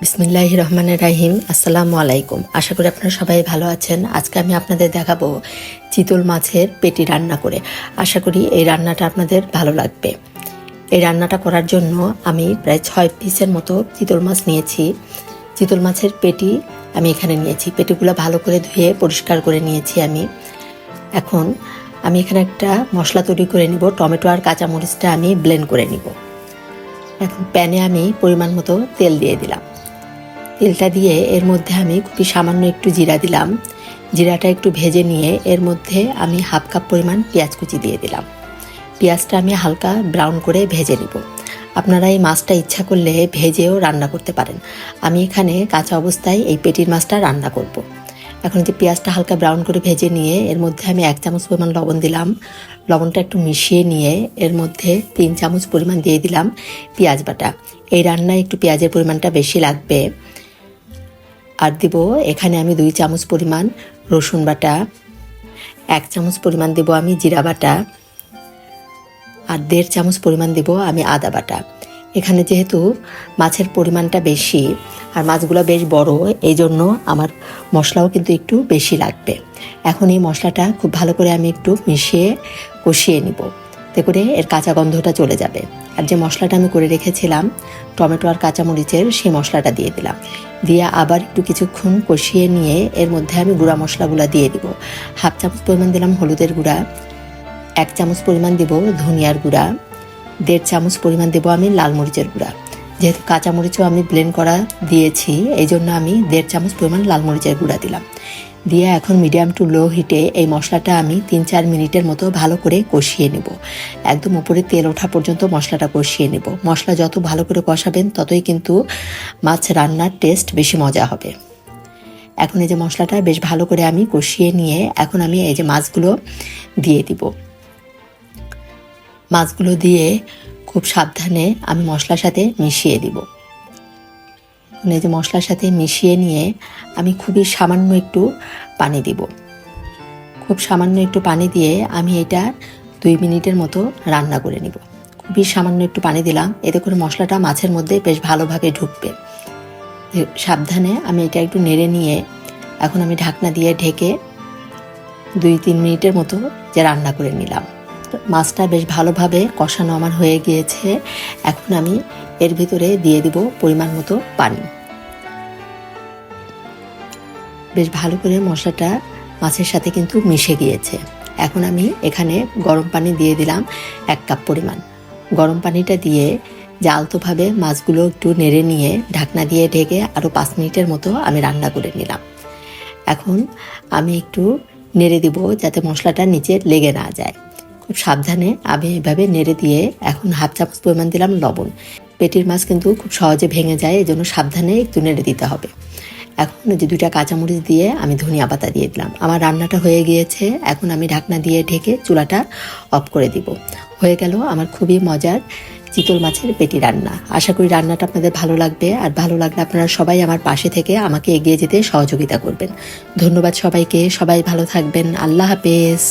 বিসমিল্লাহির রহমানির রাহিম। আসসালামু আলাইকুম। আশা করি আপনারা সবাই ভালো আছেন। আজকে আমি আপনাদের দেখাবো চিতল মাছের পেটি রান্না করে। আশা করি এই রান্নাটা আপনাদের ভালো লাগবে। এই রান্নাটা করার জন্য আমি প্রায় 6 পিসের মতো চিতল মাছ নিয়েছি। চিতল মাছের পেটি আমি এখানে নিয়েছি। পেটিগুলো ভালো করে ধুয়ে পরিষ্কার করে নিয়েছি আমি। এখন আমি এখানে একটা মশলা তৈরি করে নিব। টমেটো আর কাঁচামরিচটা আমি ব্লেন্ড করে নিব। এখন প্যানে আমি পরিমাণ মতো তেল দিয়ে দিলাম। তেলটা দিয়ে এর মধ্যে আমি খুবই সামান্য একটু জিরা দিলাম। জিরাটা একটু ভেজে নিয়ে এর মধ্যে আমি হাফ কাপ পরিমাণ পেঁয়াজ কুচি দিয়ে দিলাম। পেঁয়াজটা আমি হালকা ব্রাউন করে ভেজে নিব। আপনারা এই মাছটা ইচ্ছা করলে ভেজেও রান্না করতে পারেন। আমি এখানে কাঁচা অবস্থায় এই পেটির মাছটা রান্না করব। এখন যে পেঁয়াজটা হালকা ব্রাউন করে ভেজে নিয়ে এর মধ্যে আমি 1 চামচ পরিমাণ লবণ দিলাম। লবণটা একটু মিশিয়ে নিয়ে এর মধ্যে 3 চামচ পরিমাণ দিয়ে দিলাম পেঁয়াজ বাটা। এই রান্নায় একটু পেঁয়াজের পরিমাণটা বেশি লাগবে। আর দিব এখানে আমি 2 চামচ পরিমাণ রসুন বাটা, 1 চামচ পরিমাণ দেব আমি জিরা বাটা, আর 1.5 চামচ পরিমাণ দেব আমি আদা বাটা। এখানে যেহেতু মাছের পরিমাণটা বেশি আর মাছগুলো বেশ বড়, এই জন্য আমার মশলাও কিন্তু একটু বেশি লাগবে। এখন এই মশলাটা খুব ভালো করে আমি একটু মিশিয়ে কষিয়ে নিব, এতে করে এর কাঁচা গন্ধটা চলে যাবে। আর যে মশলাটা আমি করে রেখেছিলাম টমেটো আর কাঁচামরিচের, সেই মশলাটা দিয়ে দিলাম। দিয়ে আবার একটু কিছুক্ষণ কষিয়ে নিয়ে এর মধ্যে আমি গুঁড়া মশলাগুলো দিয়ে দিব। হাফ চামচ পরিমাণ দিলাম হলুদের গুঁড়া, 1 চামচ পরিমাণ দেব ধনিয়ার গুঁড়া, 1.5 চামচ পরিমাণ দেব আমি লাল মরিচের গুঁড়া। যেহেতু কাঁচামরিচও আমি ব্লেন্ড করা দিয়েছি, এই জন্য আমি 1.5 চামচ পরিমাণ লাল মরিচের গুঁড়া দিলাম। দিয়ে এখন মিডিয়াম টু লো হিটে এই মশলাটা আমি 3-4 মিনিটের মতো ভালো করে কষিয়ে নেব। একদম উপরে তেল ওঠা পর্যন্ত মশলাটা কষিয়ে নেব। মশলা যত ভালো করে কষাবেন ততই কিন্তু মাছ রান্নার টেস্ট বেশি মজা হবে। এখন এই যে মশলাটা বেশ ভালো করে আমি কষিয়ে নিয়ে এখন আমি এই যে মাছগুলো দিয়ে দিব। মাছগুলো দিয়ে খুব সাবধানে আমি মশলার সাথে মিশিয়ে দিব। এই যে মশলার সাথে মিশিয়ে নিয়ে আমি খুবই সামান্য একটু পানি দিব। খুব সামান্য একটু পানি দিয়ে আমি এটা 2 মিনিটের মতো রান্না করে নিব। খুবই সামান্য একটু পানি দিলাম, এতে করে মশলাটা মাছের মধ্যে বেশ ভালোভাবে ঢুকবে। সাবধানে আমি এটা একটু নেড়ে নিয়ে এখন আমি ঢাকনা দিয়ে ঢেকে 2-3 মিনিটের মতো যে রান্না করে নিলাম। মাছটা বেশ ভালোভাবে কষানো আমার হয়ে গিয়েছে। এখন আমি এর ভিতরে দিয়ে দিব পরিমাণ মতো পানি। বেশ ভালো করে মশলাটা মাছের সাথে কিন্তু মিশে গিয়েছে। এখন আমি এখানে গরম পানি দিয়ে দিলাম 1 কাপ পরিমাণ। গরম পানিটা দিয়ে আলতোভাবে মাছগুলো একটু নেড়ে নিয়ে ঢাকনা দিয়ে ঢেকে আরও 5 মিনিটের মতো আমি রান্না করে নিলাম। এখন আমি একটু নেড়ে দিব যাতে মশলাটা নিচে লেগে না যায়। খুব সাবধানে আমি এভাবে নেড়ে দিয়ে এখন হাফ চামচ পরিমাণ দিলাম লবণ। পেটির মাছ কিন্তু খুব সহজে ভেঙে যায়, এই জন্য সাবধানে একটু নেড়ে দিতে হবে। এখন যে 2টা কাঁচামরিচ দিয়ে আমি ধনিয়া পাতা দিয়ে দিলাম। আমার রান্নাটা হয়ে গিয়েছে। এখন আমি ঢাকনা দিয়ে ঢেকে চুলাটা অফ করে দিব। হয়ে গেল আমার খুবই মজার চিতল মাছের পেটি রান্না। আশা করি রান্নাটা আপনাদের ভালো লাগবে। আর ভালো লাগলে আপনারা সবাই আমার পাশে থেকে আমাকে এগিয়ে যেতে সহযোগিতা করবেন। ধন্যবাদ সবাইকে। সবাই ভালো থাকবেন। আল্লাহ হাফেজ।